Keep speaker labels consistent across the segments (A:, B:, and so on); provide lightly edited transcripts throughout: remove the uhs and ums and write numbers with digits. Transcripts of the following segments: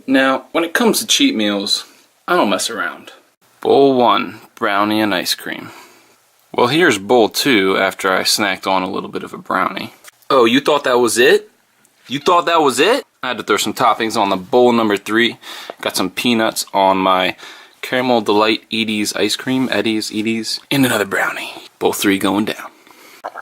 A: Now, when it comes to cheat meals, I don't mess around. Bowl 1, brownie and ice cream. Well, here's bowl 2 after I snacked on a little bit of a brownie. Oh, you thought that was it? You thought that was it? I had to throw some toppings on the bowl number 3. Got some peanuts on my Caramel Delight Edie's ice cream, Edie's, and another brownie. Bowl 3 going down.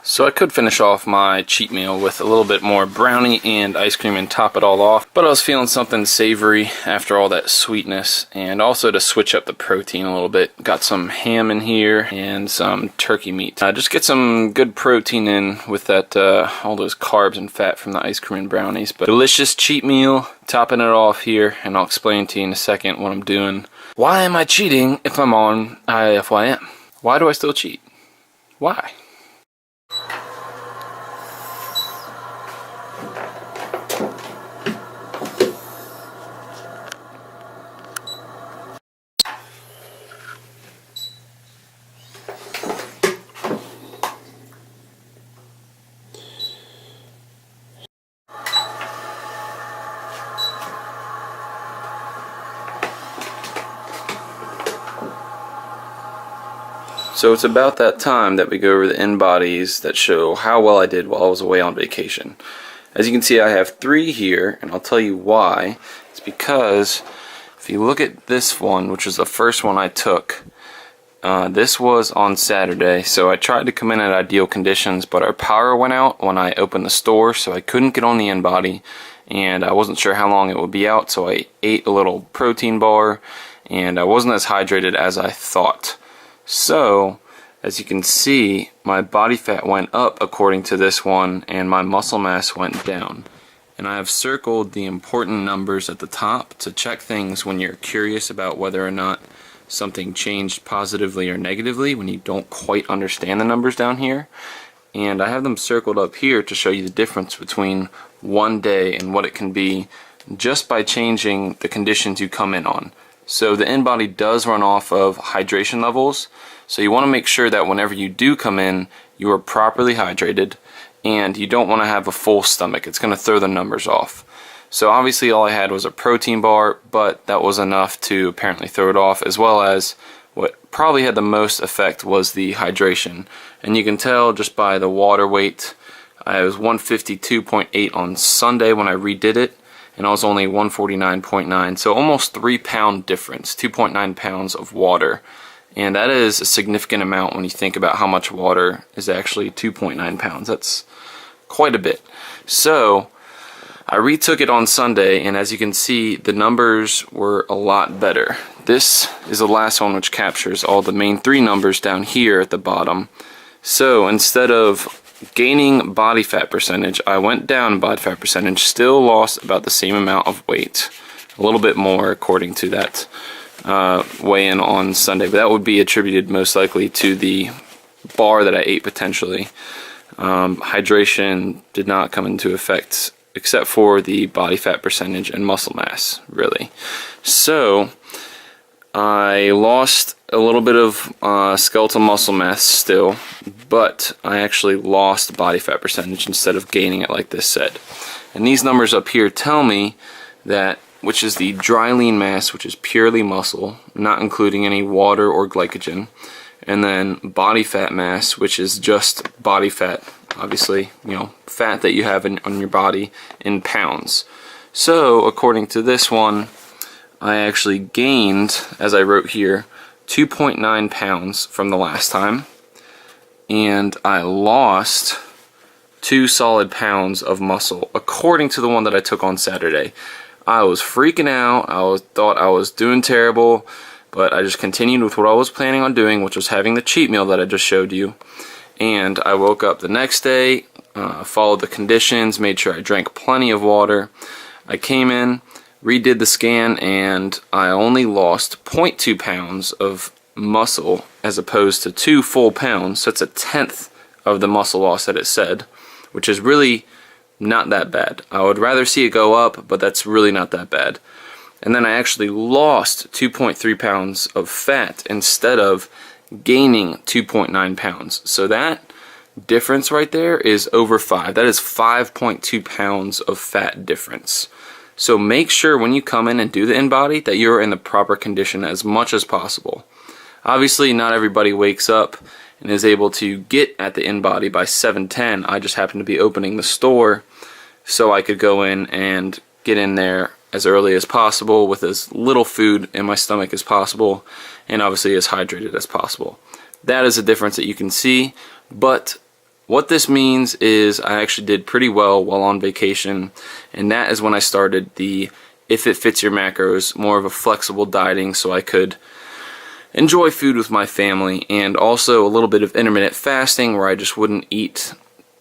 A: So I could finish off my cheat meal with a little bit more brownie and ice cream and top it all off, but I was feeling something savory after all that sweetness, and also to switch up the protein a little bit. Got some ham in here and some turkey meat. Just get some good protein in with that all those carbs and fat from the ice cream and brownies. But delicious cheat meal, topping it off here, and I'll explain to you in a second what I'm doing. Why am I cheating if I'm on IIFYM? Why do I still cheat? Why? So it's about that time that we go over the InBodies that show how well I did while I was away on vacation. As you can see, I have 3 here, and I'll tell you why. It's because if you look at this one, which was the first one I took, this was on Saturday, so I tried to come in at ideal conditions, but our power went out when I opened the store, so I couldn't get on the InBody, and I wasn't sure how long it would be out, so I ate a little protein bar, and I wasn't as hydrated as I thought. So, as you can see, my body fat went up according to this one, and my muscle mass went down. And I have circled the important numbers at the top to check things when you're curious about whether or not something changed positively or negatively when you don't quite understand the numbers down here. And I have them circled up here to show you the difference between one day and what it can be just by changing the conditions you come in on. So the InBody does run off of hydration levels, so you want to make sure that whenever you do come in, you are properly hydrated, and you don't want to have a full stomach. It's going to throw the numbers off. So obviously all I had was a protein bar, but that was enough to apparently throw it off, as well as what probably had the most effect was the hydration. And you can tell just by the water weight. I was 152.8 on Sunday when I redid it, and I was only 149.9, so almost 3 pound difference, 2.9 pounds of water. And that is a significant amount when you think about how much water is actually 2.9 pounds. That's quite a bit. So I retook it on Sunday, and as you can see, the numbers were a lot better. This is the last one, which captures all the main 3 numbers down here at the bottom. So instead of gaining body fat percentage, I went down body fat percentage, still lost about the same amount of weight, a little bit more according to that weigh-in on Sunday, but that would be attributed most likely to the bar that I ate potentially. Hydration did not come into effect except for the body fat percentage and muscle mass, really. So I lost a little bit of skeletal muscle mass still, but I actually lost body fat percentage instead of gaining it like this said. And these numbers up here tell me that, which is the dry lean mass, which is purely muscle, not including any water or glycogen, and then body fat mass, which is just body fat, obviously, fat that you have on your body in pounds. So according to this one, I actually gained, as I wrote here, 2.9 pounds from the last time, and I lost 2 solid pounds of muscle according to the one that I took on Saturday. I was freaking out. Thought I was doing terrible, but I just continued with what I was planning on doing, which was having the cheat meal that I just showed you. And I woke up the next day, followed the conditions, made sure I drank plenty of water. I came in, redid the scan, and I only lost 0.2 pounds of muscle as opposed to 2 full pounds. So it's a 1/10 of the muscle loss that it said, which is really not that bad. I would rather see it go up, but that's really not that bad. And then I actually lost 2.3 pounds of fat instead of gaining 2.9 pounds. So that difference right there is over 5. That is 5.2 pounds of fat difference. So make sure when you come in and do the InBody that you're in the proper condition as much as possible. Obviously, not everybody wakes up and is able to get at the InBody by 7:10. I just happened to be opening the store so I could go in and get in there as early as possible with as little food in my stomach as possible, and obviously as hydrated as possible. That is a difference that you can see, but what this means is I actually did pretty well while on vacation, and that is when I started the If It Fits Your Macros, more of a flexible dieting so I could enjoy food with my family, and also a little bit of intermittent fasting where I just wouldn't eat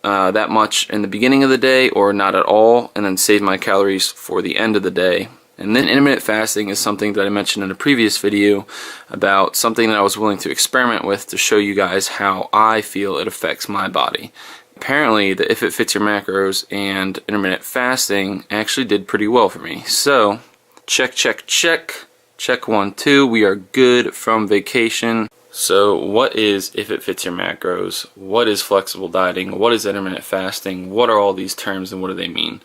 A: that much in the beginning of the day or not at all, and then save my calories for the end of the day. And then intermittent fasting is something that I mentioned in a previous video about something that I was willing to experiment with to show you guys how I feel it affects my body. Apparently the If It Fits Your Macros and intermittent fasting actually did pretty well for me. So check, check, check. Check 1, 2, we are good from vacation. So what is If It Fits Your Macros? What is flexible dieting? What is intermittent fasting? What are all these terms and what do they mean?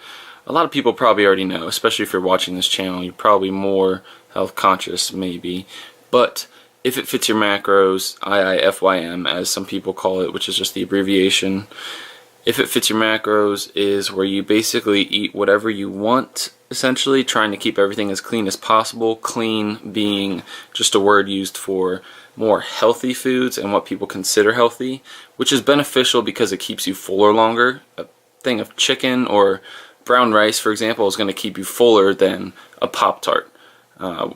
A: A lot of people probably already know, especially if you're watching this channel. You're probably more health conscious maybe. But If It Fits Your Macros, IIFYM as some people call it, which is just the abbreviation. If It Fits Your Macros is where you basically eat whatever you want, essentially trying to keep everything as clean as possible. Clean being just a word used for more healthy foods and what people consider healthy, which is beneficial because it keeps you fuller longer. A thing of chicken or brown rice, for example, is going to keep you fuller than a Pop-Tart,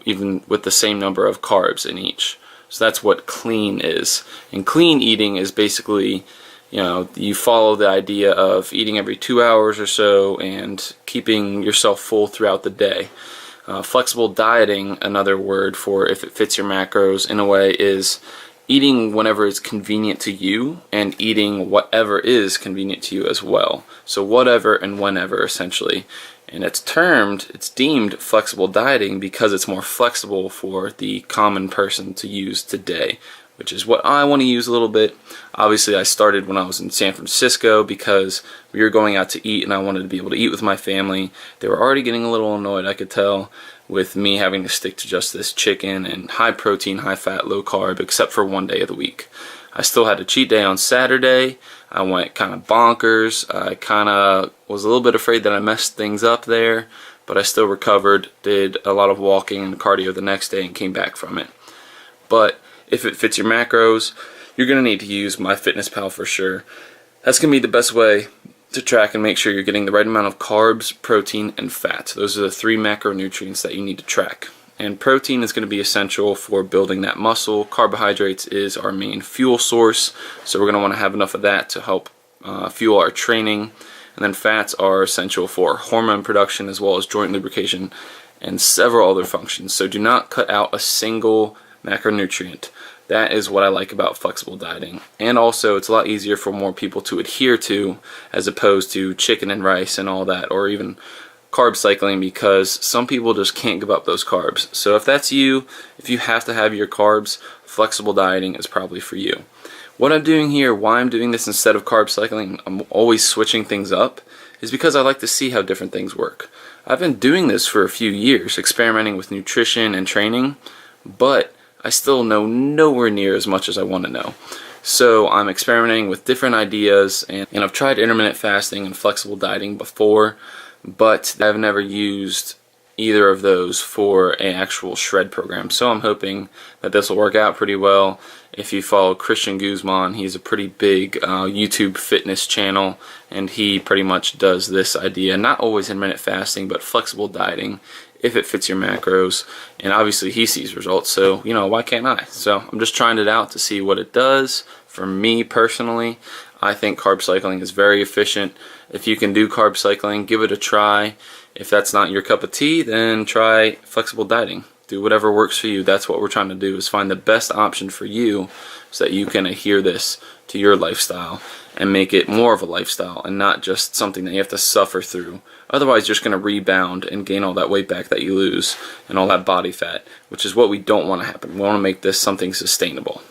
A: even with the same number of carbs in each. So that's what clean is. And clean eating is basically, you follow the idea of eating every 2 hours or so and keeping yourself full throughout the day. Flexible dieting, another word for If It Fits Your Macros in a way, is eating whenever it's convenient to you and eating whatever is convenient to you as well. So whatever and whenever, essentially. And it's deemed flexible dieting because it's more flexible for the common person to use today, which is what I want to use a little bit. Obviously, I started when I was in San Francisco because we were going out to eat and I wanted to be able to eat with my family. They were already getting a little annoyed, I could tell, with me having to stick to just this chicken and high protein, high fat, low carb, except for one day of the week. I still had a cheat day on Saturday. I went kind of bonkers. I kind of was a little bit afraid that I messed things up there, but I still recovered, did a lot of walking and cardio the next day and came back from it. But If It Fits Your Macros, you're going to need to use MyFitnessPal for sure. That's going to be the best way to track and make sure you're getting the right amount of carbs, protein, and fat. Those are the 3 macronutrients that you need to track. And protein is going to be essential for building that muscle. Carbohydrates is our main fuel source, so we're going to want to have enough of that to help fuel our training. And then fats are essential for hormone production as well as joint lubrication and several other functions. So do not cut out a single macronutrient. That is what I like about flexible dieting. And also it's a lot easier for more people to adhere to as opposed to chicken and rice and all that, or even carb cycling, because some people just can't give up those carbs. So if that's you, if you have to have your carbs, flexible dieting is probably for you. What I'm doing here, why I'm doing this instead of carb cycling, I'm always switching things up, is because I like to see how different things work. I've been doing this for a few years, experimenting with nutrition and training, but I still know nowhere near as much as I want to know. So I'm experimenting with different ideas, and I've tried intermittent fasting and flexible dieting before, but I've never used either of those for an actual shred program. So I'm hoping that this will work out pretty well. If you follow Christian Guzman, he's a pretty big YouTube fitness channel, and he pretty much does this idea, not always intermittent fasting, but flexible dieting, if it fits your macros, and obviously he sees results, so why can't I? So I'm just trying it out to see what it does. For me personally, I think carb cycling is very efficient. If you can do carb cycling, give it a try. If that's not your cup of tea, then try flexible dieting. Do whatever works for you. That's what we're trying to do, is find the best option for you so that you can adhere this to your lifestyle and make it more of a lifestyle and not just something that you have to suffer through. Otherwise, you're just going to rebound and gain all that weight back that you lose and all that body fat, which is what we don't want to happen. We want to make this something sustainable.